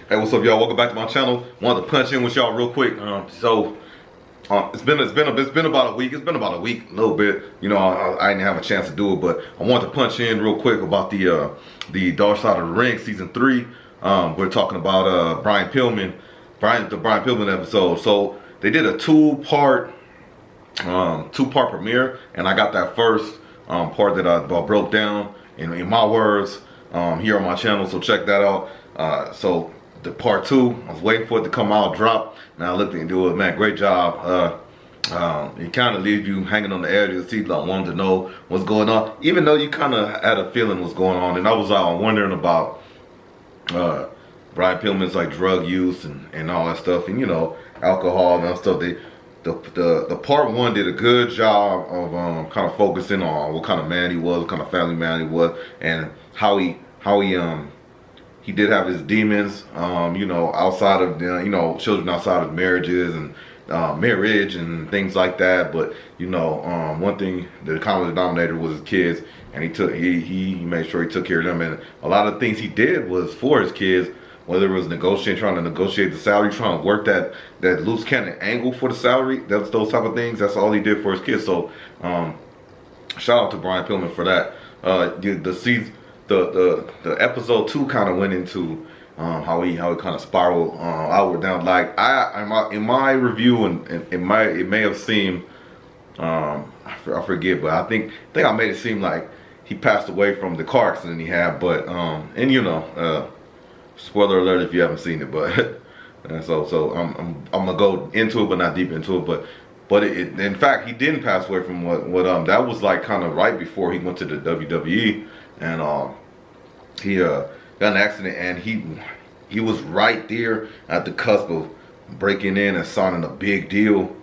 Hey, what's up, y'all? Welcome back to my channel. Wanted to punch in with y'all real quick. It's been about a week. It's been about a week, a little bit. You know, I didn't have a chance to do it, but I wanted to punch in real quick about the Dark Side of the Ring season 3. We're talking about Brian Pillman, the Brian Pillman episode. So they did a two-part premiere, and I got that first part that I broke down in my words here on my channel. So check that out. So the part 2, I was waiting for it to come out, drop. Now I looked into it, man. Great job. It kind of leaves you hanging on the edge of your seat, like wanting to know what's going on, even though you kind of had a feeling what's going on. And I was wondering about Brian Pillman's like drug use and all that stuff, and you know, alcohol and all that stuff. The part 1 did a good job of kind of focusing on what kind of man he was, what kind of family man he was, and how he did have his demons, you know, outside of children outside of marriages and marriage and things like that. But you know, one thing, the common denominator was his kids, and he made sure he took care of them. And a lot of things he did was for his kids, whether it was trying to negotiate the salary, trying to work that loose cannon angle for the salary, those type of things. That's all he did for his kids. So shout out to Brian Pillman for that. The episode 2 kind of went into how he kind of spiraled outward down. Like in my review, and it may have seemed I forget, but I think I made it seem like he passed away from the car accident he had. But and you know, spoiler alert if you haven't seen it. But so I'm gonna go into it, but not deep into it. But in fact, he didn't pass away from what that was like kind of right before he went to the WWE. And he got an accident, and he was right there at the cusp of breaking in and signing a big deal,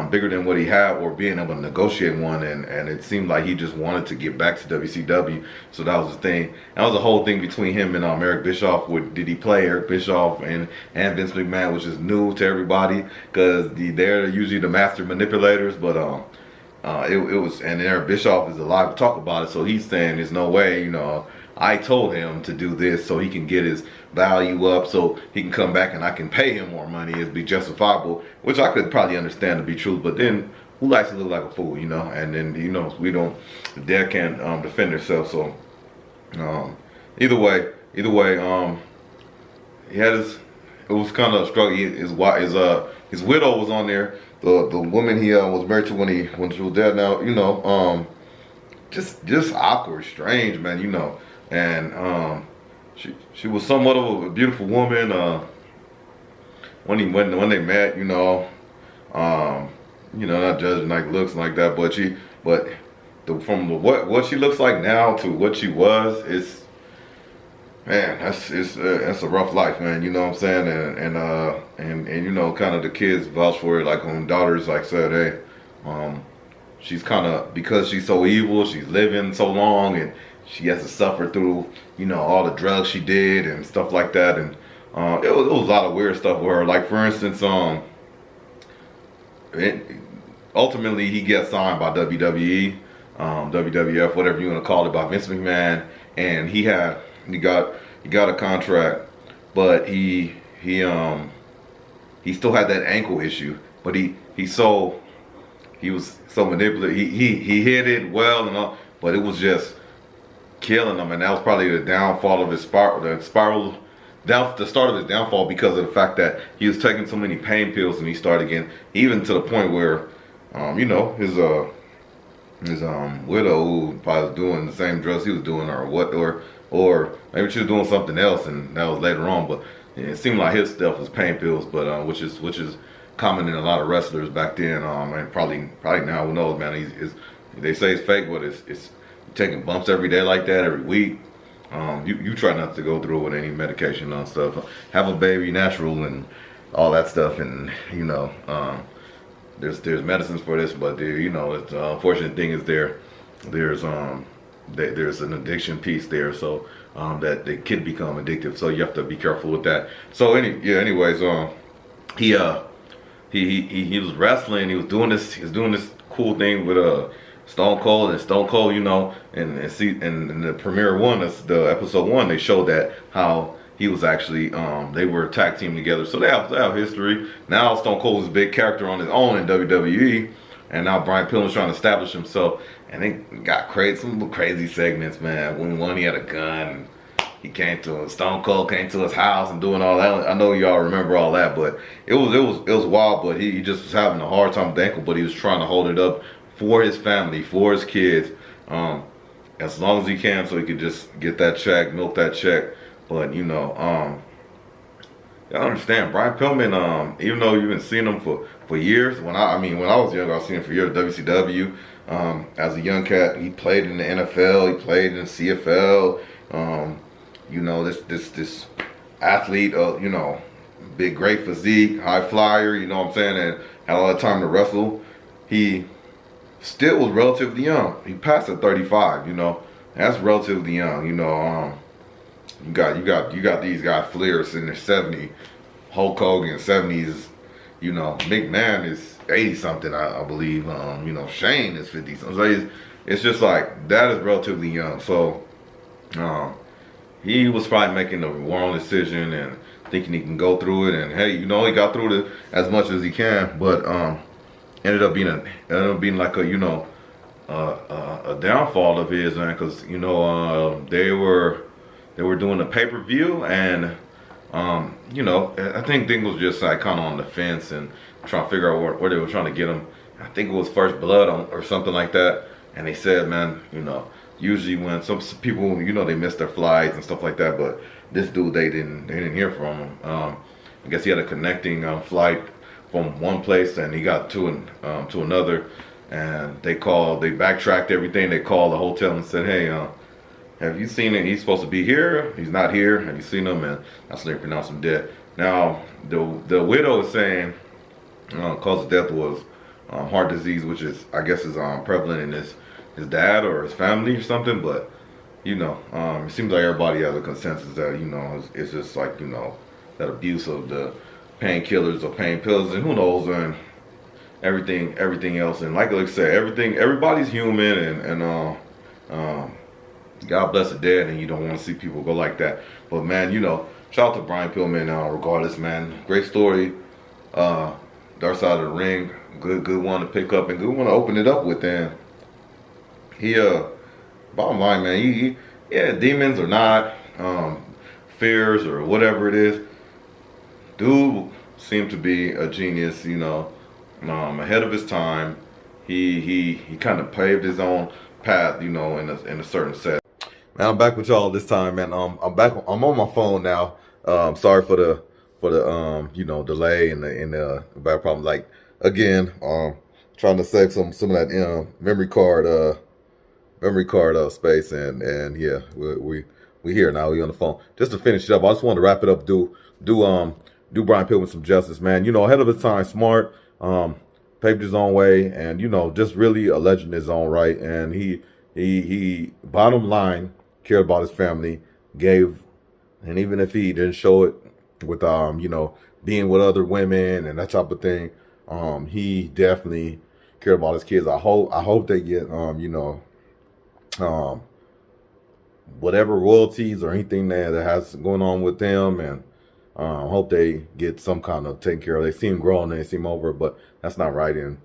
bigger than what he had, or being able to negotiate one. And it seemed like he just wanted to get back to WCW. So that was the thing. That was the whole thing between him and Eric Bischoff. Did he play Eric Bischoff and Vince McMahon, which is new to everybody, because they're usually the master manipulators. But it was, and Eric Bischoff is alive to talk about it, so he's saying there's no way, you know, I told him to do this so he can get his value up, so he can come back and I can pay him more money, it'd be justifiable, which I could probably understand to be true. But then who likes to look like a fool, you know? And then, you know, the dead can't defend themselves. So either way, he had it was kind of a struggle. His widow was on there. The woman he was married to when she was dead. Now, you know, just awkward, strange, man. You know, and she was somewhat of a beautiful woman. When they met, you know, not judging like looks like that, but from what she looks like now to what she was, man, that's a rough life, man. You know what I'm saying? And you know, kind of the kids vouch for it. Like when daughters like said, hey, she's kind of, because she's so evil, she's living so long, and she has to suffer through, you know, all the drugs she did and stuff like that. And it was a lot of weird stuff with her. Like for instance, ultimately he gets signed by WWE, WWF, whatever you want to call it, by Vince McMahon, and he got a contract, but he still had that ankle issue. But he was so manipulative. He hit it well and all, but it was just killing him. And that was probably the downfall of his the start of his downfall, because of the fact that he was taking so many pain pills, and he started getting, even to the point where you know, his widow, who probably was doing the same drugs he was doing, or maybe she was doing something else, and that was later on. But it seemed like his stuff was pain pills, but which is common in a lot of wrestlers back then, and probably now, who knows, man. They say it's fake, but it's taking bumps every day like that, every week. You try not to go through it with any medication and stuff. Have a baby natural and all that stuff, and you know, there's medicines for this, but you know, the unfortunate thing is there's an addiction piece there, so that they can become addictive. So you have to be careful with that. So anyways, he was wrestling. He was doing this cool thing with Stone Cold, you know, and the premiere one, that's the episode 1, they showed that how he was actually they were tag team together, so they have history. Now Stone Cold is a big character on his own in WWE, and now Brian Pillman's trying to establish himself. And they got some crazy segments, man. When one he had a gun, he came to Stone Cold came to his house and doing all that. I know y'all remember all that, but it was wild. But he just was having a hard time with the ankle, but he was trying to hold it up for his family, for his kids, as long as he can, so he could just get that check, milk that check. But you know, y'all understand, Brian Pillman, even though you've been seeing him for years, when I was younger, I was seeing him for years, WCW. As a young cat, he played in the NFL, he played in the CFL. You know, this athlete, you know, big, great physique, high flyer, you know what I'm saying, and had a lot of time to wrestle. He still was relatively young. He passed at 35, you know. That's relatively young, you know. You got these guys, Flair's in their 70s, Hulk Hogan 70s, you know, McMahon is 80 something, I believe. You know, Shane is 50 something. So it's just like that is relatively young. So he was probably making the wrong decision and thinking he can go through it. And hey, you know, he got through it as much as he can, but ended up being like a, you know, a downfall of his, man, because you know they were doing a pay-per-view, and you know, I think things was just like kind of on the fence and trying to figure out where they were trying to get him. I think it was First Blood or something like that. And they said, man, you know, usually when some people, you know, they miss their flights and stuff like that, but this dude, they didn't hear from him. I guess he had a connecting flight from one place, and he got to another, and they backtracked everything. They called the hotel and said, hey, have you seen it? He's supposed to be here. He's not here. Have you seen him? And that's when they pronounced him dead. Now, the widow is saying cause of death was heart disease, which is, I guess, is prevalent in his dad or his family or something. But you know, it seems like everybody has a consensus that, you know, it's just like, you know, that abuse of the painkillers or pain pills, and who knows, and everything else. And like I said, everybody's human, and God bless the dead, and you don't want to see people go like that. But man, you know, shout out to Brian Pillman, regardless, man. Great story. Dark Side of the Ring, good one to pick up and good one to open it up with. And he, bottom line, man, yeah, demons or not, fears or whatever it is, dude seemed to be a genius, you know, ahead of his time. He kind of paved his own path, you know, in a certain set. Man, I'm back with y'all this time, man. I'm back. I'm on my phone now. Sorry for the you know, delay and the bad problem. Like, again, trying to save some of that memory card space, and yeah, we here now. We on the phone. Just to finish it up, I just wanted to wrap it up. Do Brian Pillman some justice, man. You know, ahead of his time, smart, paved his own way, and you know, just really a legend in his own right. And he bottom line cared about his family, gave, and even if he didn't show it with you know, being with other women and that type of thing, he definitely cared about his kids. I hope they get you know, whatever royalties or anything that has going on with them, and hope they get some kind of taken care of. They seem grown, they seem over, but that's not right. And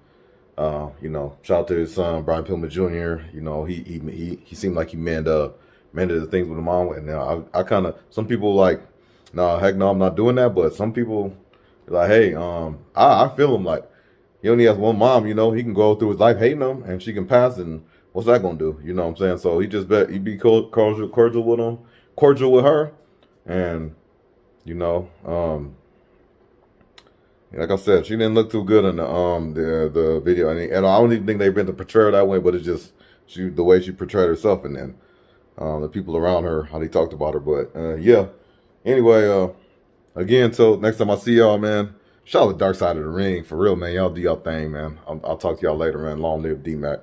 you know, shout out to his son Brian Pillman Jr. You know, he seemed like he mended the things with his mom. And now I kind of, some people like, no, heck no, I'm not doing that. But some people like, hey, I feel him, like he only has one mom. You know, he can go through his life hating them, and she can pass, and what's that gonna do? You know what I'm saying? So he just he be cordial with him, cordial with her, and you know, like I said, she didn't look too good in the video, and I don't even think they've been to portray her that way, but it's just the way she portrayed herself, and then the people around her, how they talked about her. But yeah, anyway, again, till next time I see y'all, man, shout out to Dark Side of the Ring, for real, man. Y'all do y'all thing, man. I'll talk to y'all later, man. Long live D-Mac.